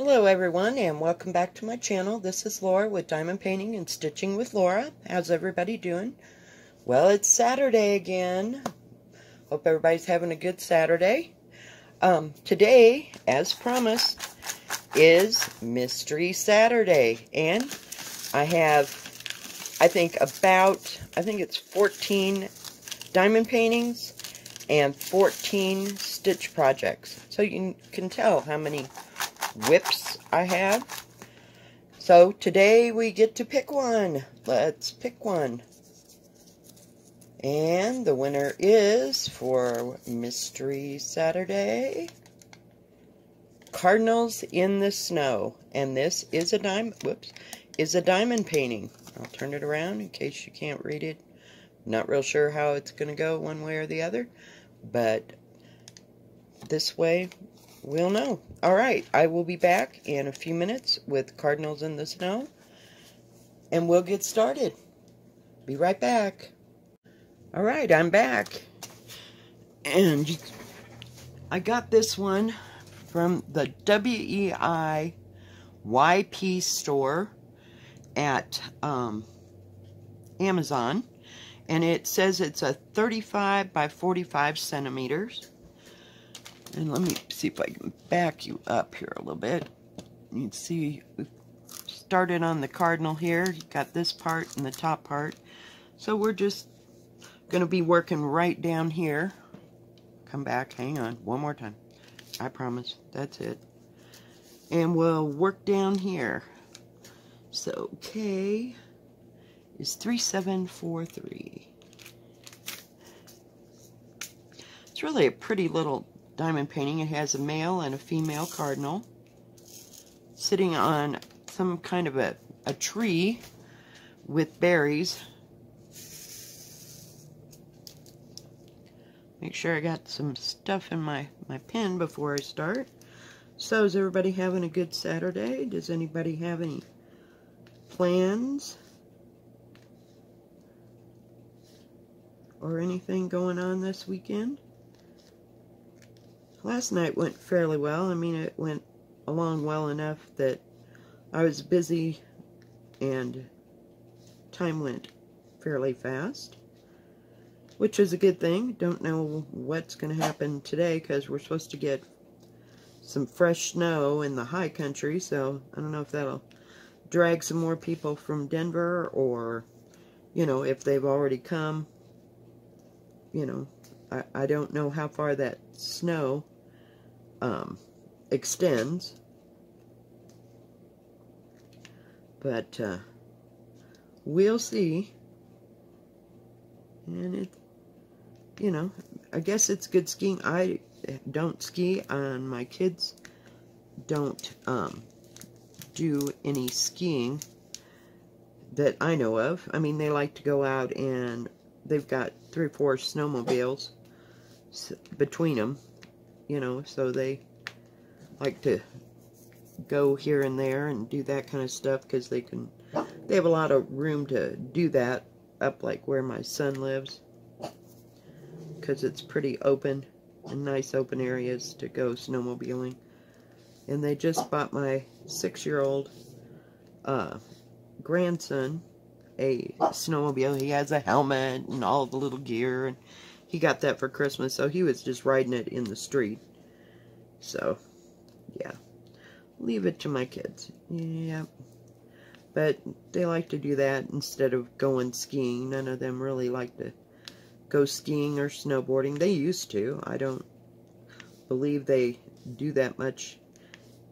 Hello everyone, and welcome back to my channel. This is Laura with Diamond Painting and Stitching with Laura. How's everybody doing? Well, it's Saturday again. Hope everybody's having a good Saturday. Today, as promised, is Mystery Saturday, and I have, I think it's 14 diamond paintings and 14 stitch projects. So you can tell how many whips I have. So today we get to pick one. Let's pick one. And the winner is, for Mystery Saturday, Cardinals in the Snow. And this is a diamond painting. I'll turn it around in case you can't read it. Not real sure how it's going to go one way or the other, but this way we'll know. Alright, I will be back in a few minutes with Cardinals in the Snow, and we'll get started. Be right back. Alright, I'm back. And I got this one from the WEI YP store at Amazon. And it says it's a 35 by 45 centimeters. And let me see if I can back you up here a little bit. You can see we started on the cardinal here. You got this part and the top part. So we're just going to be working right down here. Come back, hang on, one more time. I promise, that's it. And we'll work down here. So K is 3743. It's really a pretty little diamond painting. It has a male and a female cardinal sitting on some kind of a tree with berries. Make sure I got some stuff in my pen before I start. So is everybody having a good Saturday? Does anybody have any plans or anything going on this weekend? Last night went fairly well. I mean, it went along well enough that I was busy and time went fairly fast, which is a good thing. Don't know what's going to happen today because we're supposed to get some fresh snow in the high country, so I don't know if that'll drag some more people from Denver, or, you know, if they've already come. You know, I don't know how far that snow extends, but we'll see. And it, you know, I guess it's good skiing. I don't ski, and my kids don't do any skiing that I know of. I mean, they like to go out, and they've got 3 or 4 snowmobiles between them, you know, so they like to go here and there and do that kind of stuff because they have a lot of room to do that up like where my son lives, because it's pretty open and nice open areas to go snowmobiling. And they just bought my 6-year-old grandson a snowmobile. He has a helmet and all the little gear, and he got that for Christmas, so he was just riding it in the street. So, yeah. Leave it to my kids. Yeah. But they like to do that instead of going skiing. None of them really like to go skiing or snowboarding. They used to. I don't believe they do that much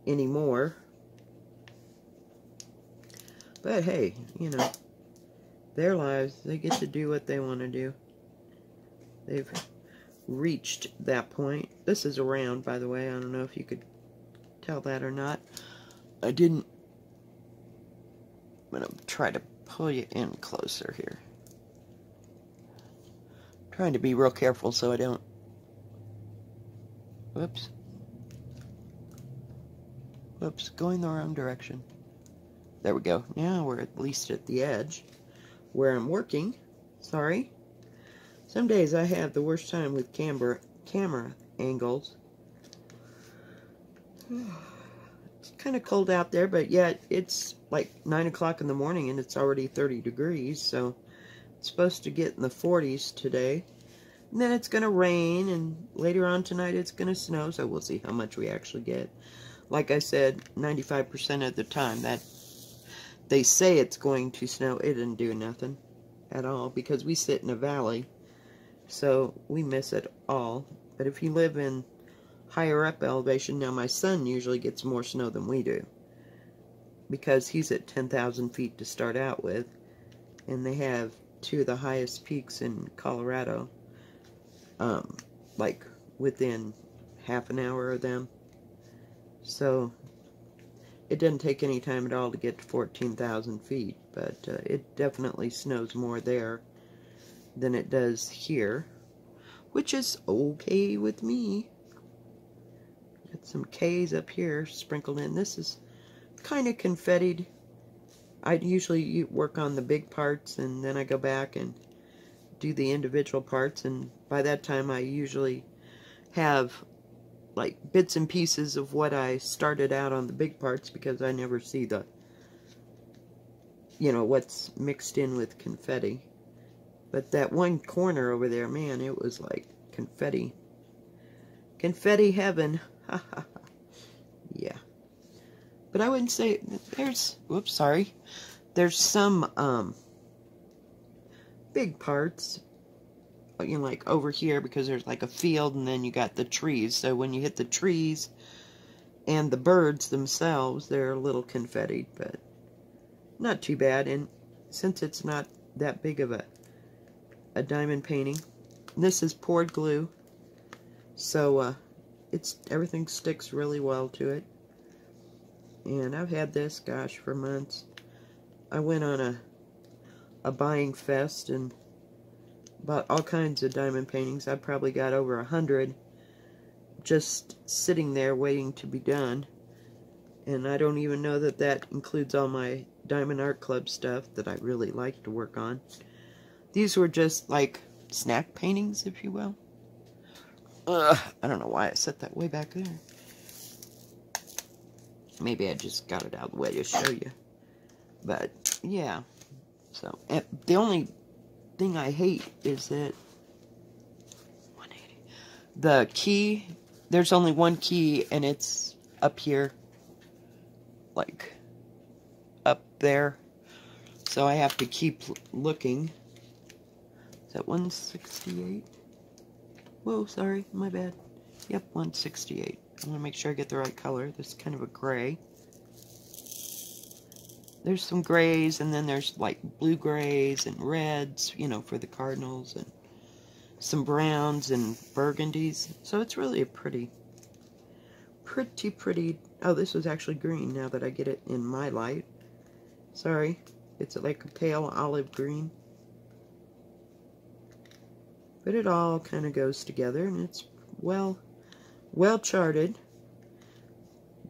anymore. But hey, you know, their lives, they get to do what they want to do. They've reached that point. This is a round, by the way. I don't know if you could tell that or not. I didn't. I'm going to try to pull you in closer here. Trying to be real careful so I don't. Whoops. Whoops, going the wrong direction. There we go. Now we're at least at the edge where I'm working. Sorry. Some days I have the worst time with camera angles. It's kind of cold out there, but yet it's like 9 o'clock in the morning and it's already 30 degrees, so it's supposed to get in the 40s today. And then it's going to rain, and later on tonight it's going to snow, so we'll see how much we actually get. Like I said, 95% of the time that they say it's going to snow, it didn't do nothing at all, because we sit in a valley, so we miss it all. But if you live in higher up elevation, now my son usually gets more snow than we do, because he's at 10,000 feet to start out with, and they have two of the highest peaks in Colorado, like within half an hour of them. So it doesn't take any time at all to get to 14,000 feet, but it definitely snows more there than it does here, which is okay with me. Got some K's up here sprinkled in. This is kind of confettied. I usually work on the big parts, and then I go back and do the individual parts, and by that time I usually have like bits and pieces of what I started out on the big parts, because I never see the, you know, what's mixed in with confetti. But that one corner over there, man, it was like confetti. Confetti heaven. Yeah. But I wouldn't say there's, whoops, sorry. There's some big parts, you know, like over here, because there's like a field, and then you got the trees. So when you hit the trees and the birds themselves, they're a little confettied, but not too bad. And since it's not that big of a diamond painting, this is poured glue, so everything sticks really well to it. And I've had this, gosh, for months. I went on a buying fest and bought all kinds of diamond paintings. I probably got over 100 just sitting there waiting to be done. And I don't even know that that includes all my Diamond Art Club stuff that I really like to work on. These were just like snack paintings, if you will. I don't know why I set that way back there. Maybe I just got it out of the way to show you. But, yeah. So, the only thing I hate is that 180. The key, there's only one key, and it's up here. Like, up there. So I have to keep looking. Is that 168? Whoa, sorry, my bad. Yep, 168. I want to make sure I get the right color. This is kind of a gray. There's some grays, and then there's like blue grays and reds, you know, for the cardinals, and some browns and burgundies. So it's really a pretty. Oh, this was actually green now that I get it in my light. Sorry, it's like a pale olive green. But it all kind of goes together, and it's well charted.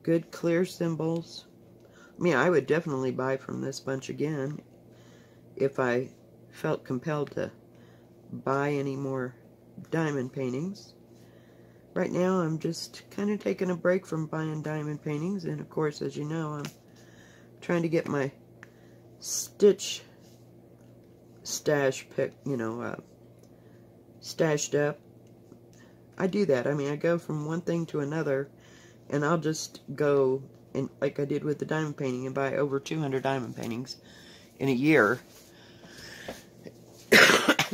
Good clear symbols. I mean, I would definitely buy from this bunch again if I felt compelled to buy any more diamond paintings. Right now, I'm just kind of taking a break from buying diamond paintings, and of course, as you know, I'm trying to get my stitch stash stashed up. I do that. I mean, I go from one thing to another, and I'll just go, and like I did with the diamond painting, and buy over 200 diamond paintings in a year.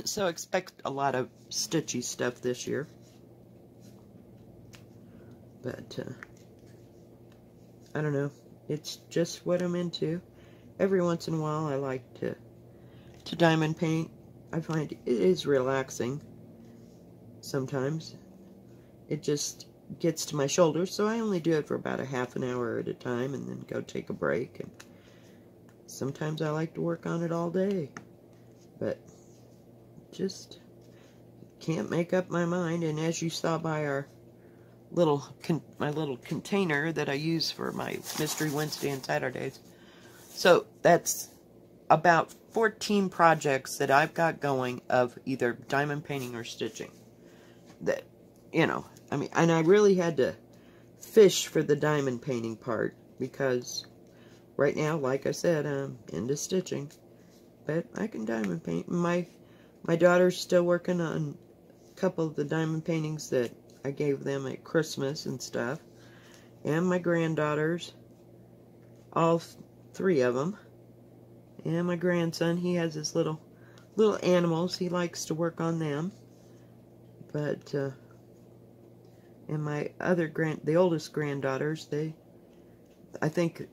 So expect a lot of stitchy stuff this year. But, I don't know. It's just what I'm into. Every once in a while, I like to diamond paint. I find it is relaxing sometimes. It just gets to my shoulders, so I only do it for about a half an hour at a time, and then go take a break. And sometimes I like to work on it all day, but just can't make up my mind. And as you saw by our my little container that I use for my Mystery Wednesday and Saturdays, so that's about 14 projects that I've got going of either diamond painting or stitching. That, you know, I mean, and I really had to fish for the diamond painting part. because right now, like I said, I'm into stitching. But I can diamond paint. My daughter's still working on a couple of the diamond paintings that I gave them at Christmas and stuff. And my granddaughters, all three of them. And my grandson, he has his little animals. He likes to work on them. But, and my other the oldest granddaughters, I think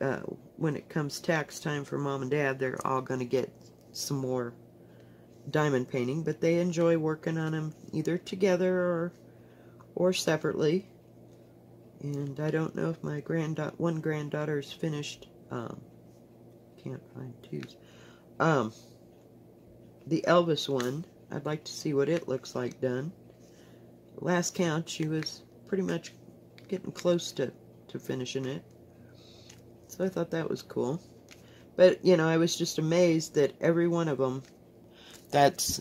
when it comes tax time for Mom and Dad, they're all going to get some more diamond painting, but they enjoy working on them either together or separately. And I don't know if my one granddaughter's finished. Can't find twos. The Elvis one, I'd like to see what it looks like done. Last count, she was pretty much getting close to finishing it. So I thought that was cool. But, you know, I was just amazed that every one of them, that's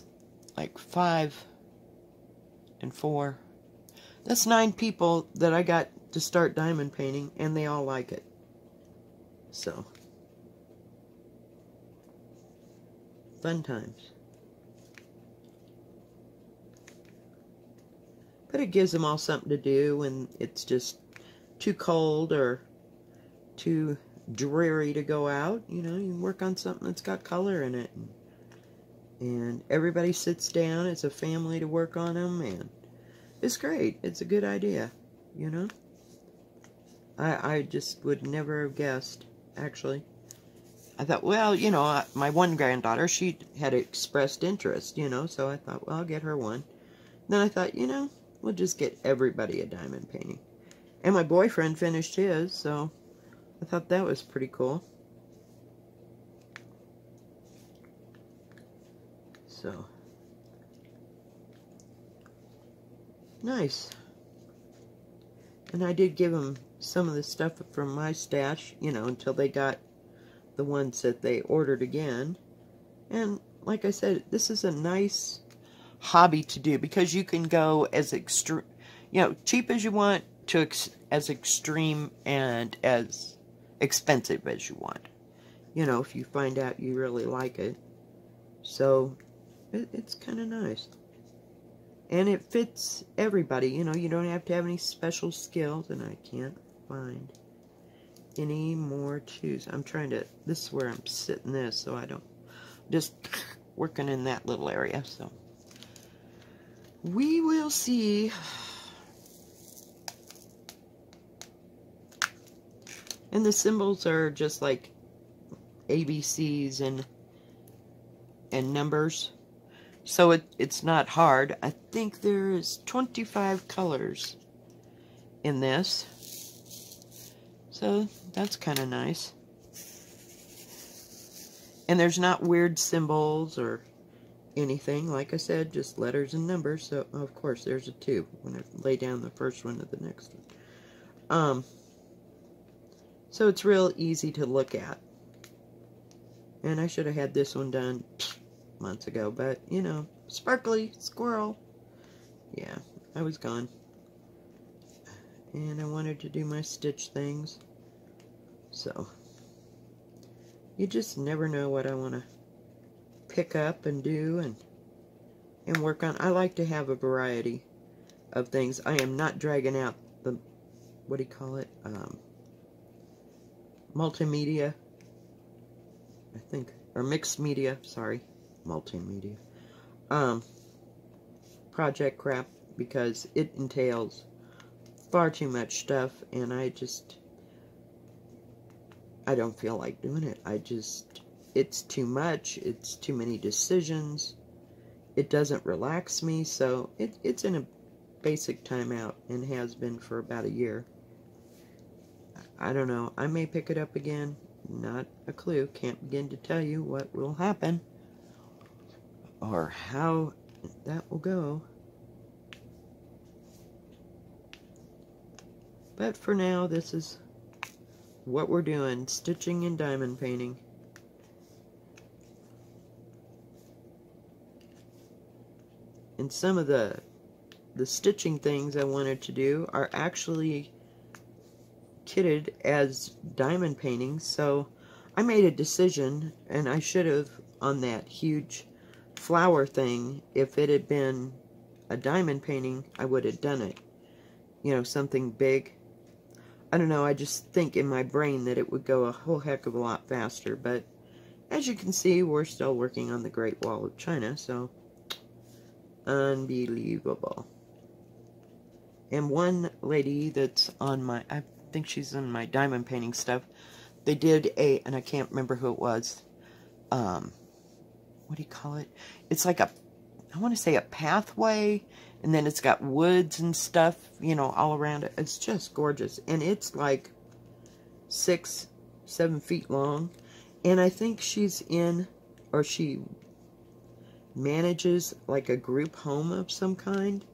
like 5 and 4. That's 9 people that I got to start diamond painting, and they all like it. So, fun times. But it gives them all something to do when it's just too cold or too dreary to go out. You know, you can work on something that's got color in it. And everybody sits down as a family to work on them, and it's great. It's a good idea, you know. I just would never have guessed, actually. I thought, well, you know, my one granddaughter, she had expressed interest, you know, so I thought, well, I'll get her one. Then I thought, you know, we'll just get everybody a diamond painting. And my boyfriend finished his, so I thought that was pretty cool. So, nice. And I did give them some of the stuff from my stash, you know, until they got the ones that they ordered again. And like I said, this is a nice hobby to do because you can go as extreme, you know, cheap as you want to as extreme and as expensive as you want. You know, if you find out you really like it. So, it's kind of nice. And it fits everybody, you know, you don't have to have any special skills, and I can't find any more twos. I'm trying to, this is where I'm sitting this, so I don't, just working in that little area, so. We will see. And the symbols are just like ABCs and numbers. So it's not hard. I think there is 25 colors in this. So that's kind of nice. And there's not weird symbols or anything. Like I said, just letters and numbers. So, of course, there's a 2 when I lay down the first one to the next one. So it's real easy to look at. And I should have had this one done months ago, but, you know, sparkly squirrel. Yeah, I was gone. And I wanted to do my stitch things. So, you just never know what I want to pick up and do and work on. I like to have a variety of things. I am not dragging out the, what do you call it, multimedia, I think, or mixed media, sorry, multimedia, project crap, because it entails far too much stuff, and I don't feel like doing it. It's too much, it's too many decisions, it doesn't relax me, so it's in a basic timeout, and has been for about a year. I don't know, I may pick it up again, not a clue, can't begin to tell you what will happen, or how that will go. But for now, this is what we're doing, stitching and diamond painting. And some of the stitching things I wanted to do are actually kitted as diamond painting, so I made a decision, and I should have on that huge flower thing. If it had been a diamond painting, I would have done it. You know, something big. I don't know, I just think in my brain that it would go a whole heck of a lot faster, but as you can see, we're still working on the Great Wall of China, so unbelievable. And one lady that's on my, I think she's on my diamond painting stuff, they did a, and I can't remember who it was, what do you call it? It's like a, I want to say a pathway, and then it's got woods and stuff, you know, all around it. It's just gorgeous. And it's like 6, 7 feet long. And I think she's in, or she manages like a group home of some kind.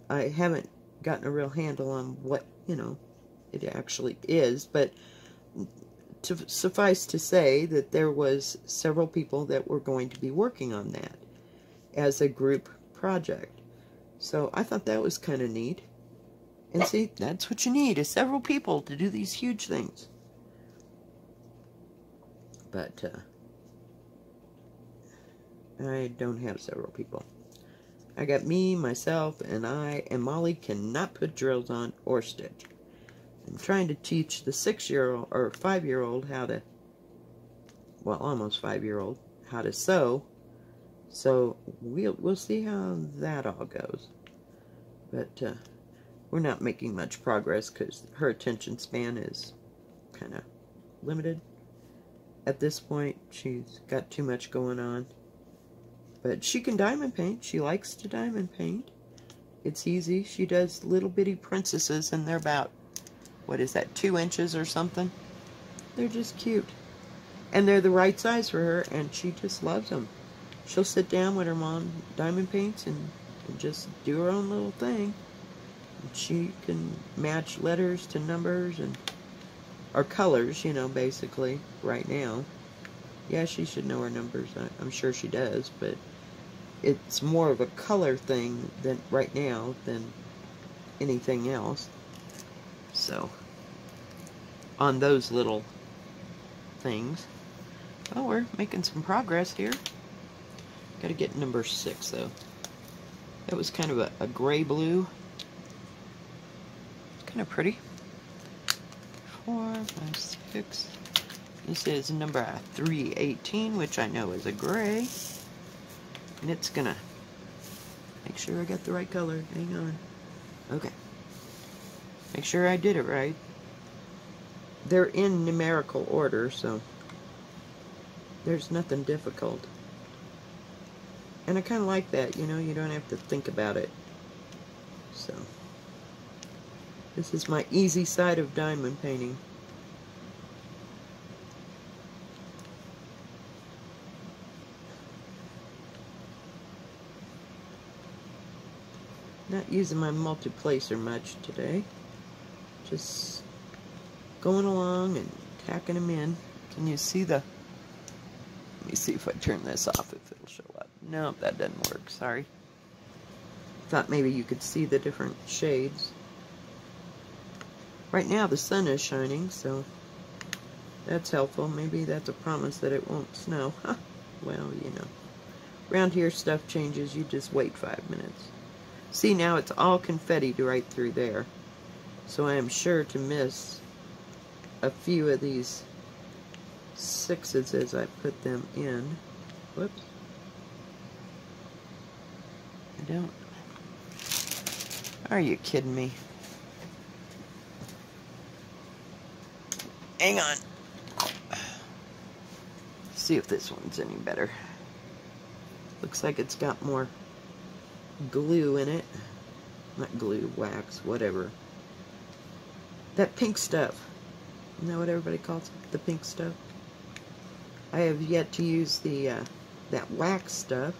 I haven't gotten a real handle on what, you know, it actually is, but to suffice to say that there was several people that were going to be working on that as a group project. So I thought that was kind of neat. And see, that's what you need, is several people to do these huge things. But I don't have several people. I got me, myself, and Molly cannot put drills on or stitch. I'm trying to teach the 6-year-old or 5-year-old how to, well, almost 5-year-old, how to sew. So we'll see how that all goes. But we're not making much progress because her attention span is kind of limited. At this point, she's got too much going on. But she can diamond paint. She likes to diamond paint. It's easy. She does little bitty princesses, and they're about, what is that, 2 inches or something? They're just cute. And they're the right size for her, and she just loves them. She'll sit down with her mom, diamond paints, and just do her own little thing. And she can match letters to numbers, and or colors, you know, basically, right now. Yeah, she should know her numbers. I'm sure she does, but it's more of a color thing than right now than anything else. So, on those little things. Well, we're making some progress here. Gotta get number 6, though. That was kind of a gray blue. It's kind of pretty. 4, 5, 6. This is number 318, which I know is a gray. And it's gonna make sure I got the right color. Hang on. Okay. Make sure I did it right. They're in numerical order, so there's nothing difficult. And I kind of like that, you know, you don't have to think about it. So, this is my easy side of diamond painting. Not using my multi-placer much today. Just going along and tacking them in. Can you see the... Let me see if I turn this off, if it'll show up. No, that doesn't work, sorry. Thought maybe you could see the different shades. Right now the sun is shining, so that's helpful. Maybe that's a promise that it won't snow. Well, you know. Around here stuff changes, you just wait 5 minutes. See, now it's all confetti right through there. So I am sure to miss a few of these 6s as I put them in. Whoops. I don't. Are you kidding me? Hang on. See if this one's any better. Looks like it's got more glue in it. Not glue, wax, whatever. That pink stuff. Isn't that what everybody calls it? The pink stuff? I have yet to use the that wax stuff.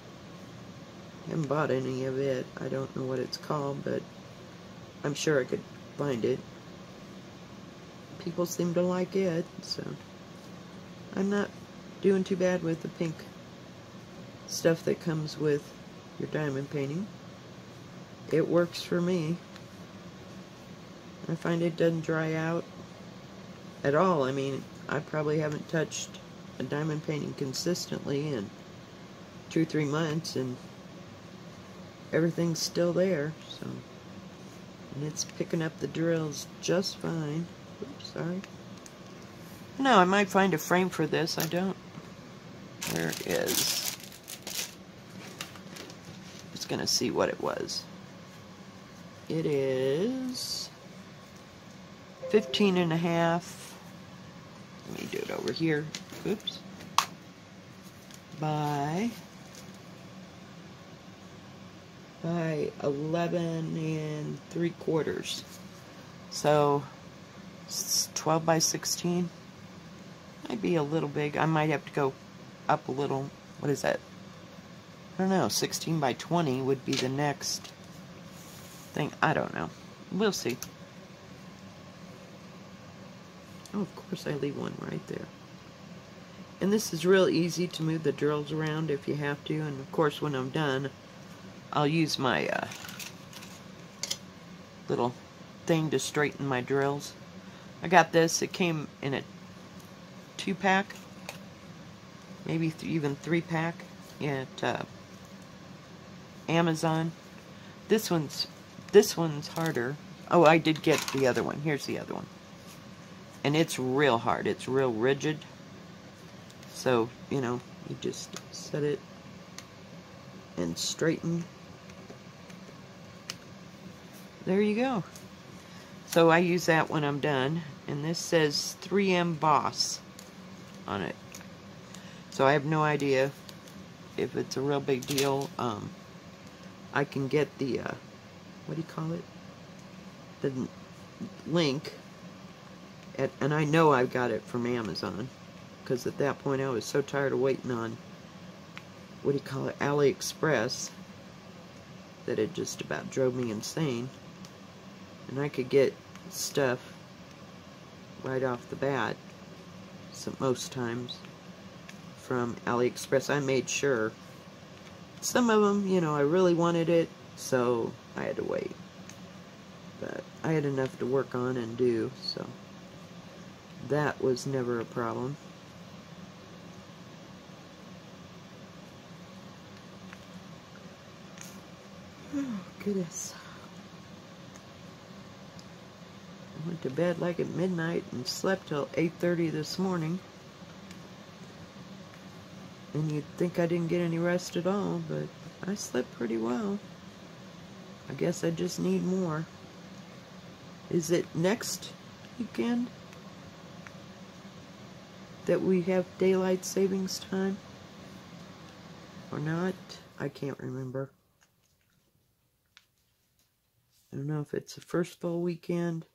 I haven't bought any of it. I don't know what it's called, but I'm sure I could find it. People seem to like it, so I'm not doing too bad with the pink stuff that comes with your diamond painting. It works for me. I find it doesn't dry out. at all. I mean, I probably haven't touched a diamond painting consistently in 2 or 3 months, and everything's still there, so, and it's picking up the drills just fine. Oops, sorry. No, I might find a frame for this. I don't. Where it is. Just gonna see what it was. It is 15.5. Let me do it over here. Oops. By 11 3/4. So 12 by 16. Might be a little big. I might have to go up a little. What is that? I don't know. 16 by 20 would be the next thing. I don't know. We'll see. Oh, of course I leave one right there. And this is real easy to move the drills around if you have to. And of course when I'm done, I'll use my little thing to straighten my drills. I got this. It came in a 2-pack, maybe even 3-pack at Amazon. This one's harder. Oh, I did get the other one. Here's the other one. And it's real hard. It's real rigid. So, you know, you just set it and straighten. There you go. So I use that when I'm done. And this says 3M Boss on it. So I have no idea if it's a real big deal. I can get the, what do you call it? The link. And I know I got it from Amazon. Because at that point I was so tired of waiting on, what do you call it, AliExpress, that it just about drove me insane. And I could get stuff right off the bat, most times, from AliExpress. I made sure. Some of them, you know, I really wanted it, so I had to wait. But I had enough to work on and do, so that was never a problem. Oh, goodness. I went to bed like at midnight and slept till 8:30 this morning. And you'd think I didn't get any rest at all, but I slept pretty well. I guess I just need more. Is it next weekend that we have daylight savings time? Or not? I can't remember. I don't know if it's the first full weekend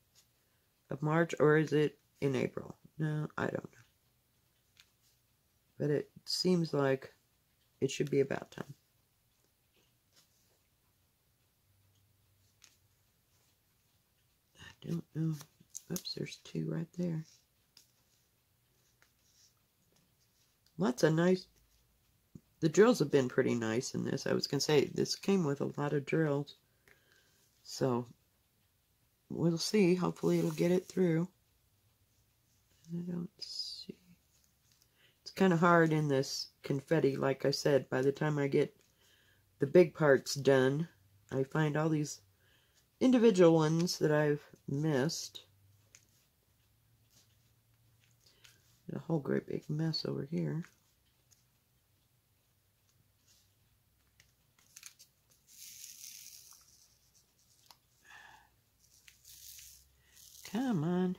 of March, or is it in April? No, I don't know. But it seems like it should be about time. I don't know. Oops, there's 2 right there. Lots of nice... The drills have been pretty nice in this. I was going to say, this came with a lot of drills. So, we'll see. Hopefully it'll get it through. I don't see. It's kind of hard in this confetti, like I said. By the time I get the big parts done, I find all these individual ones that I've missed. A whole great big mess over here. Come on.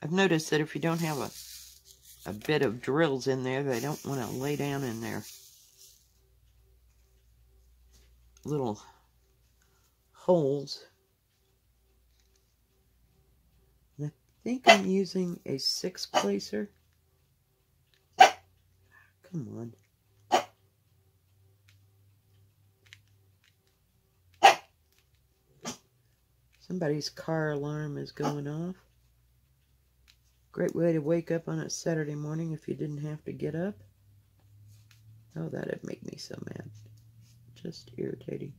I've noticed that if you don't have a bit of drills in there, they don't want to lay down in their little holes. And I think I'm using a 6-placer. Come on. Somebody's car alarm is going off. Great way to wake up on a Saturday morning if you didn't have to get up. Oh, that'd make me so mad. Just irritating.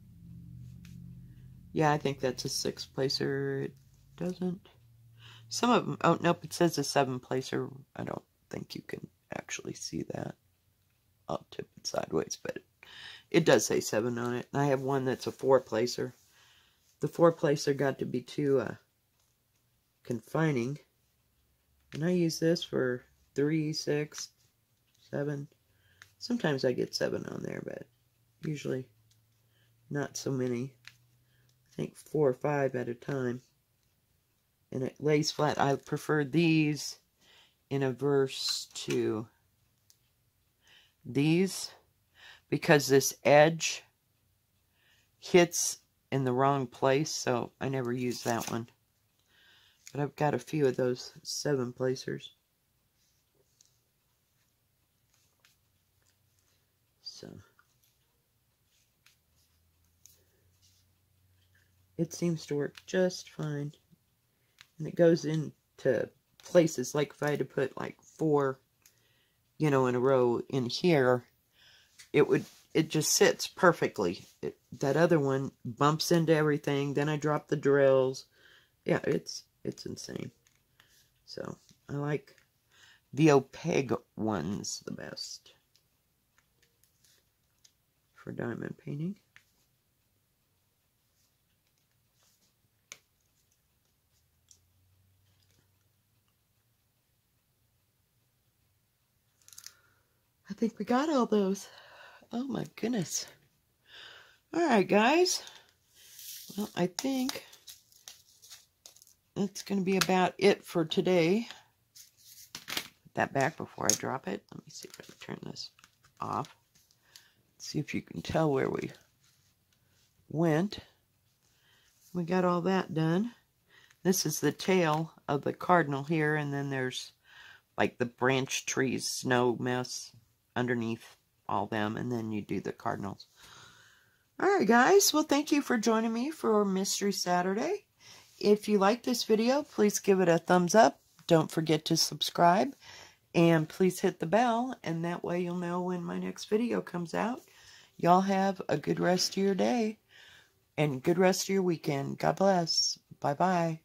Yeah, I think that's a 6-placer. It doesn't. Some of them, oh, nope, it says a 7-placer. I don't think you can actually see that. I'll tip it sideways, but it does say 7 on it. And I have one that's a 4-placer. The 4-placer got to be too confining. And I use this for 3, 6, 7. Sometimes I get 7 on there, but usually not so many. I think 4 or 5 at a time. And it lays flat. I prefer these in averse to these because this edge hits in the wrong place, so I never use that one. But I've got a few of those 7-placers. So it seems to work just fine. And it goes into places, like if I had to put like 4, you know, in a row in here, it just sits perfectly. That other one bumps into everything. Then I drop the drills. Yeah, it's insane. So I like the opaque ones the best for diamond painting. I think we got all those. Oh my goodness. Alright guys. Well, I think that's going to be about it for today. Put that back before I drop it. Let me see if I can turn this off. See if you can tell where we went. We got all that done. This is the tail of the cardinal here, and then there's like the branch trees, snow mess underneath all them, and then you do the cardinals. Alright guys, well thank you for joining me for Mystery Saturday. If you like this video, please give it a thumbs up. Don't forget to subscribe. And please hit the bell, and that way you'll know when my next video comes out. Y'all have a good rest of your day, and good rest of your weekend. God bless. Bye-bye.